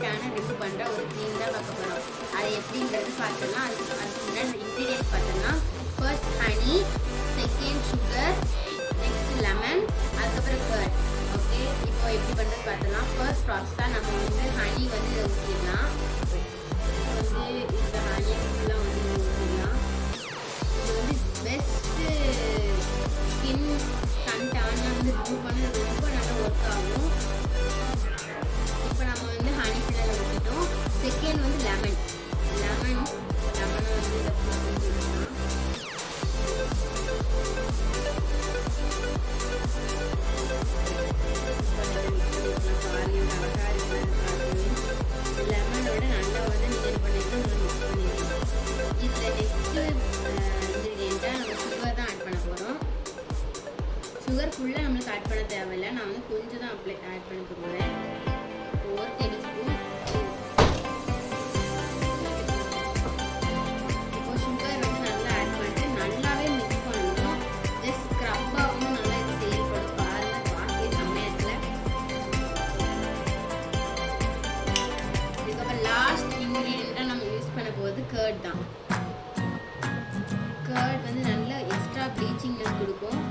டேனை remove பண்ணுற ஒரு cream தான் பார்க்க போகிறோம். அது எப்படிங்கிறது பார்த்தோம்னா அதுக்கு முன்னாடி இன்க்ரீடியன்ஸ் பார்த்தோம்னா first honey, second sugar, next lemon, அதுக்கப்புறம் கர்ட். ஓகே, இப்போ எப்படி பண்ணுறது பார்த்தோம்னா ஃபர்ஸ்ட் ப்ராசஸாக நம்ம வந்து ஹனி வந்து இதை ஊற்றிடலாம். இந்த ஹனியை ஃபுல்லாக வந்து ஊற்றிடலாம். இது வந்து பெஸ்ட்டு ஸ்கின் சன்டான வந்து ரிமூவ் பண்ண ரொம்ப நல்லா ஒர்க் ஆகும். இப்போ நம்ம வந்து ஹனி ஃபுல்லாக ஊற்றிட்டோம். செகண்ட் வந்து லெமனை வந்து இதை ஃபுல்லாக ஊற்றிடலாம். லெமனோட நல்லா வந்து நீங்கள் பண்ணிட்டு மிக்ஸ் பண்ணிடலாம். இதில் நெக்ஸ்ட்டு இன்க்ரீடியண்ட்டாக நம்ம சுகர் தான் ஆட் பண்ண போகிறோம். சுகர் ஃபுல்லாக நம்மளுக்கு ஆட் பண்ண தேவையில்லை. நான் வந்து கொஞ்சம் தான் ஆட் பண்ண போகிறேன். 1 டேபிள் ஸ்பூன். இப்போ சுகர் வந்து நல்லா ஆட் பண்ணிட்டு நல்லாவே மிக்ஸ் பண்ணணும். ஜஸ்ட் ஸ்க்ரப்பாக வந்து நல்லா இது செயல்படும். பாருங்கள், பார்க்கவே சமயத்தில். இதுக்கப்புறம் லாஸ்ட் இன்க்ரீடியண்ட்டாக நம்ம யூஸ் பண்ண போகிறது கர்ட் தான். கர்ட் வந்து நல்லா எக்ஸ்ட்ரா ப்ளீச்சிங்னஸ் கொடுக்கும்.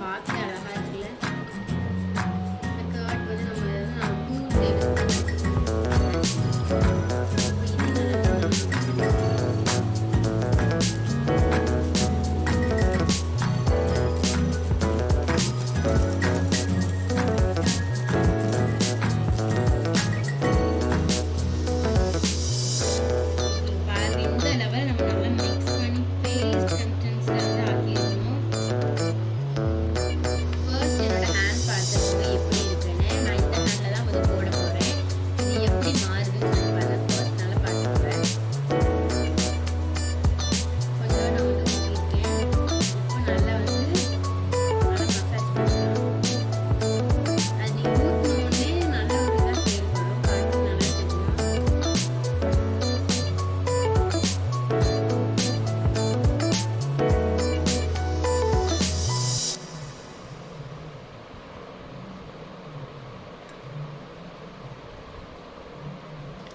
பார்த்து அழகாக இருக்குல்ல. இந்த கர்ட் வந்து நம்ம 2 டேபிள்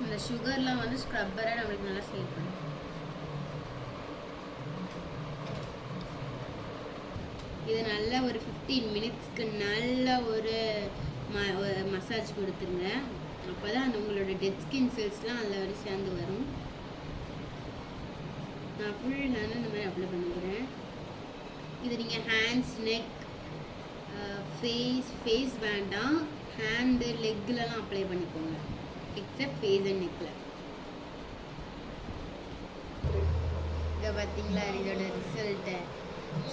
இந்த சுகர்லாம் வந்து ஸ்க்ரப்பரை நம்மளுக்கு நல்லா சேவ் பண்ணும். இது நல்லா ஒரு 15 மினிட்ஸ்க்கு நல்ல ஒரு மசாஜ் கொடுத்துருங்க. அப்போ தான் அந்த உங்களோட டெட் ஸ்கின் செல்ஸ்லாம் அதில் வரை சேர்ந்து வரும். நான் ஃபுல் ஹேண்ட் இந்த மாதிரி அப்ளை பண்ணிக்கிறேன். இது நீங்கள் ஹேண்ட்ஸ், நெக், ஃபேஸ் வேண்டாம், ஹேண்டு, லெக்லலாம் அப்ளை பண்ணிக்கோங்க. எக்ஸப்ட் ஃபேஸ் அண்ட் நெக்கில். இதை பார்த்தீங்களா இதோட ரிசல்ட்டை?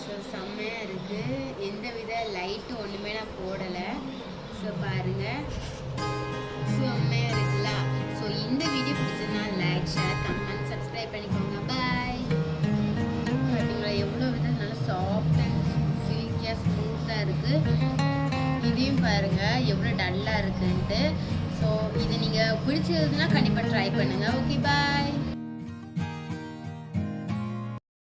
ஸோ செம்மையாக இருக்குது. எந்த வித லைட்டு ஒன்றுமே நான் போடலை. ஸோ பாருங்கள், செம்மையாக இருக்குல்ல. ஸோ இந்த வீடியோ பிடிச்சதுனா லைக், ஷேர், கமெண்ட், சப்ஸ்கிரைப் பண்ணிக்கோங்க. பாய். பார்த்தீங்களா எவ்வளோ விதம் நல்லா சாஃப்ட் அண்ட் சில்கியாக ஸ்மூத்தாக இருக்குது. இதையும் பாருங்கள் எவ்வளோ டல்லாக இருக்குன்ட்டு. ஸோ இது நீங்கள் பிடிச்சதுன்னா கண்டிப்பாக ட்ரை பண்ணுங்கள். ஓகே, பாய்.